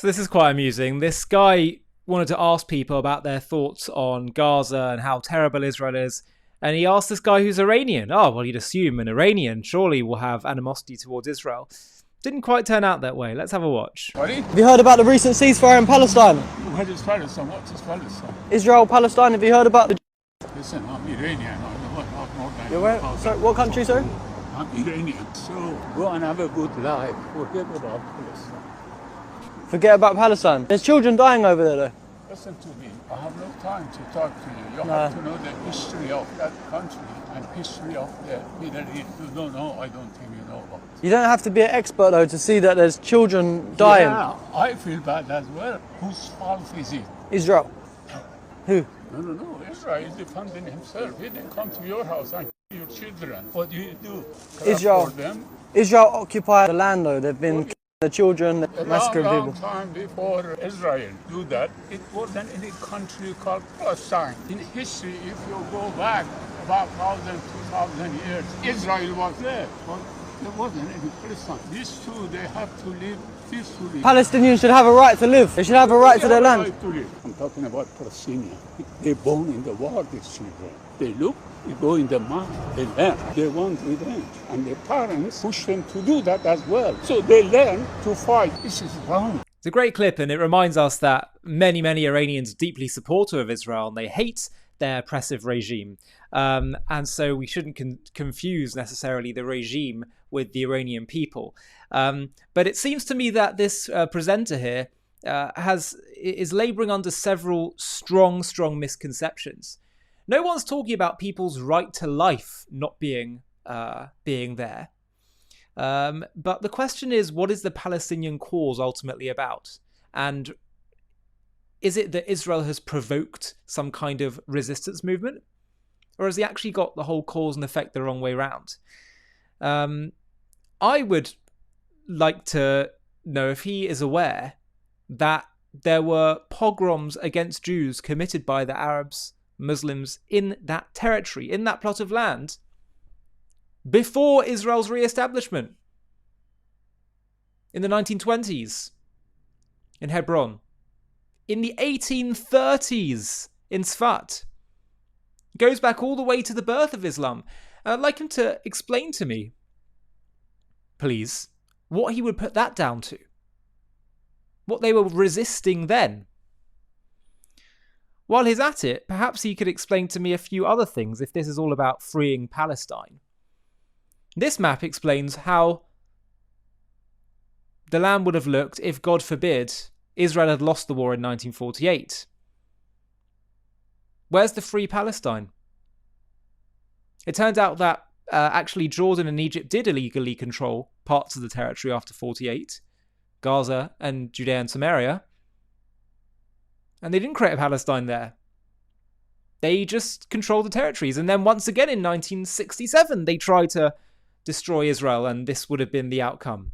So this is quite amusing. This guy wanted to ask people about their thoughts on Gaza and how terrible Israel is. And he asked this guy who's Iranian. Oh, well, you'd assume an Iranian surely will have animosity towards Israel. Didn't quite turn out that way. Let's have a watch. Sorry? Have you heard about the recent ceasefire in Palestine? What is Palestine? What is Palestine? Israel, Palestine, have you heard about the... Listen, I'm Iranian. I'm not more than... You're where? So, what country, sir? I'm Iranian. So go and have a good life. Forget about Palestine. Forget about Palestine. There's children dying over there, though. Listen to me. I have no time to talk to you. You have to know the history of that country and history of the Middle East. You don't know, I don't think you know about it. You don't have to be an expert, though, to see that there's children dying. Yeah, I feel bad as well. Whose fault is it? Israel. Who? No. Israel is defending himself. He didn't come to your house and kill your children. What do you do? Israel. For them? Israel occupied the land, though. They've been killing the children, A massacring long people. time before Israel do that, it wasn't any country called Palestine. In history, if you go back about 1,000, 2,000 years, Israel was there, but there wasn't any Palestine. These two, they have to live peacefully. Palestinians should have a right to live. They should have a right to their land. Right to live. I'm talking about Palestinians. They're born in the war, these children. They look, they go in the mine, they learn, they want revenge. And their parents push them to do that as well. So they learn to fight. This is wrong. It's a great clip, and it reminds us that many Iranians are deeply supportive of Israel and they hate their oppressive regime. And so we shouldn't confuse necessarily the regime with the Iranian people. But it seems to me that this presenter here is labouring under several strong misconceptions. No one's talking about people's right to life not being there. But the question is, what is the Palestinian cause ultimately about? And is it that Israel has provoked some kind of resistance movement? Or has he actually got the whole cause and effect the wrong way round? I would like to know if he is aware that there were pogroms against Jews committed by the Arabs, Muslims in that territory, in that plot of land, before Israel's re-establishment in the 1920s in Hebron, in the 1830s in Sfat. It goes back all the way to the birth of Islam. And I'd like him to explain to me, please, what he would put that down to. What they were resisting then. While he's at it, perhaps he could explain to me a few other things if this is all about freeing Palestine. This map explains how the land would have looked if, God forbid, Israel had lost the war in 1948. Where's the free Palestine? It turns out that actually Jordan and Egypt did illegally control parts of the territory after 48, Gaza and Judea and Samaria. And they didn't create a Palestine there. They just controlled the territories. And then once again in 1967, they tried to destroy Israel, and this would have been the outcome.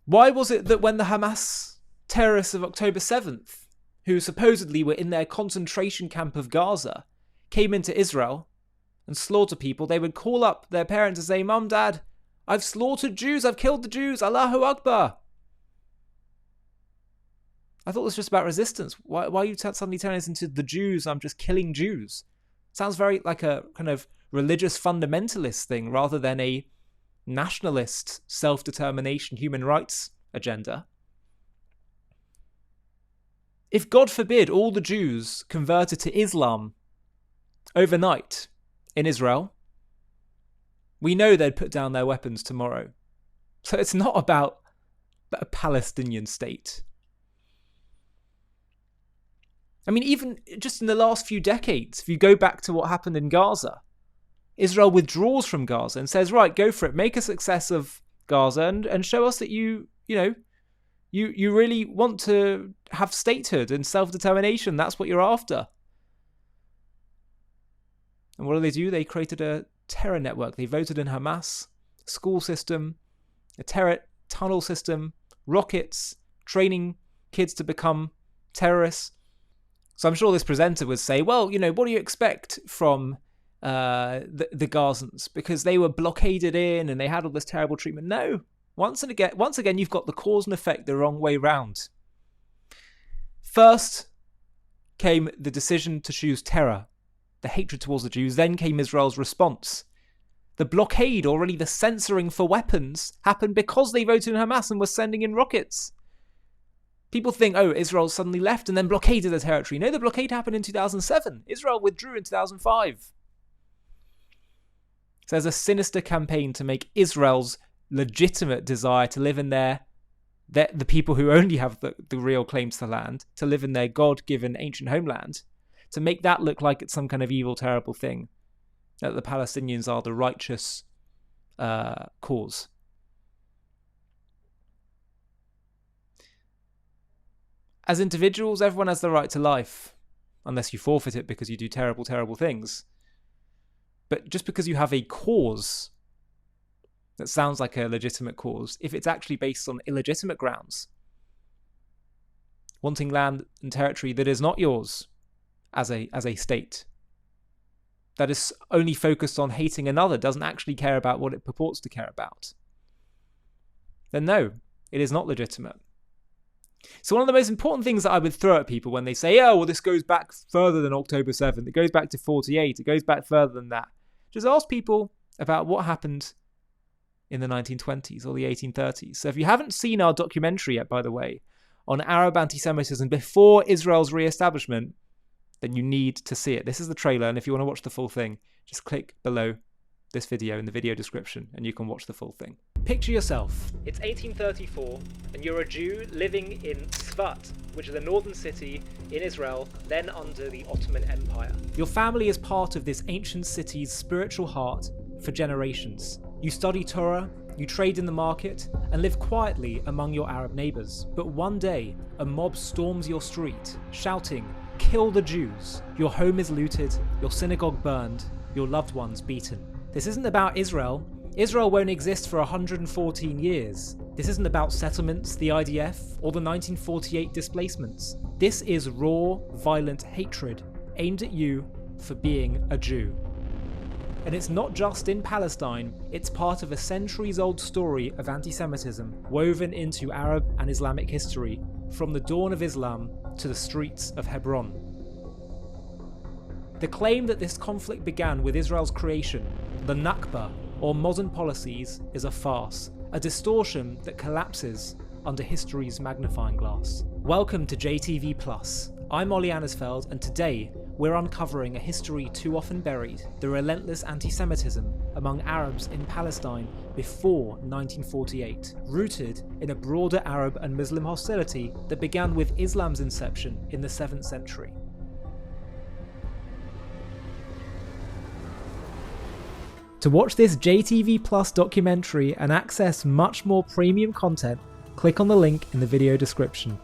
Why was it that when the Hamas terrorists of October 7th, who supposedly were in their concentration camp of Gaza, came into Israel and slaughtered people, they would call up their parents and say, "Mum, Dad, I've slaughtered Jews, I've killed the Jews, Allahu Akbar." I thought it was just about resistance. Why are you suddenly turning this into the Jews, I'm just killing Jews? Sounds very like a kind of religious fundamentalist thing rather than a nationalist self-determination human rights agenda. If, God forbid, all the Jews converted to Islam overnight in Israel, we know they'd put down their weapons tomorrow. So it's not about a Palestinian state. I mean, even just in the last few decades, if you go back to what happened in Gaza, Israel withdraws from Gaza and says, right, go for it, make a success of Gaza and show us that you really want to have statehood and self-determination. That's what you're after. And what do? They created a terror network. They voted in Hamas, school system, a terror tunnel system, rockets, training kids to become terrorists. So I'm sure this presenter would say, well, what do you expect from the Gazans? Because they were blockaded in and they had all this terrible treatment. No, Once again, you've got the cause and effect the wrong way round. First came the decision to choose terror, the hatred towards the Jews. Then came Israel's response. The blockade, or really the censoring for weapons, happened because they voted in Hamas and were sending in rockets. People think, oh, Israel suddenly left and then blockaded the territory. No, the blockade happened in 2007. Israel withdrew in 2005. So there's a sinister campaign to make Israel's legitimate desire to live in the people who only have the real claims to land, to live in their God-given ancient homeland, to make that look like it's some kind of evil, terrible thing, that the Palestinians are the righteous cause. As individuals, everyone has the right to life, unless you forfeit it because you do terrible, terrible things. But just because you have a cause that sounds like a legitimate cause, if it's actually based on illegitimate grounds, wanting land and territory that is not yours as a state, that is only focused on hating another, doesn't actually care about what it purports to care about, then no, it is not legitimate. So one of the most important things that I would throw at people when they say, oh, well, this goes back further than October 7th, it goes back to 48, it goes back further than that. Just ask people about what happened in the 1920s or the 1830s. So if you haven't seen our documentary yet, by the way, on Arab anti-Semitism before Israel's re-establishment, then you need to see it. This is the trailer, and if you want to watch the full thing, just click below this video in the video description and you can watch the full thing. Picture yourself. It's 1834 and you're a Jew living in Sfat, which is a northern city in Israel, then under the Ottoman Empire. Your family is part of this ancient city's spiritual heart for generations. You study Torah, you trade in the market, and live quietly among your Arab neighbors. But one day, a mob storms your street, shouting, "Kill the Jews." Your home is looted, your synagogue burned, your loved ones beaten. This isn't about Israel. Israel won't exist for 114 years. This isn't about settlements, the IDF, or the 1948 displacements. This is raw, violent hatred aimed at you for being a Jew. And it's not just in Palestine, it's part of a centuries-old story of anti-Semitism woven into Arab and Islamic history from the dawn of Islam to the streets of Hebron. The claim that this conflict began with Israel's creation, the Nakba, or modern policies, is a farce, a distortion that collapses under history's magnifying glass. Welcome to JTV Plus. I'm Ollie Annersfeld, and today we're uncovering a history too often buried, the relentless anti-Semitism among Arabs in Palestine before 1948, rooted in a broader Arab and Muslim hostility that began with Islam's inception in the 7th century. To watch this JTV Plus documentary and access much more premium content, click on the link in the video description.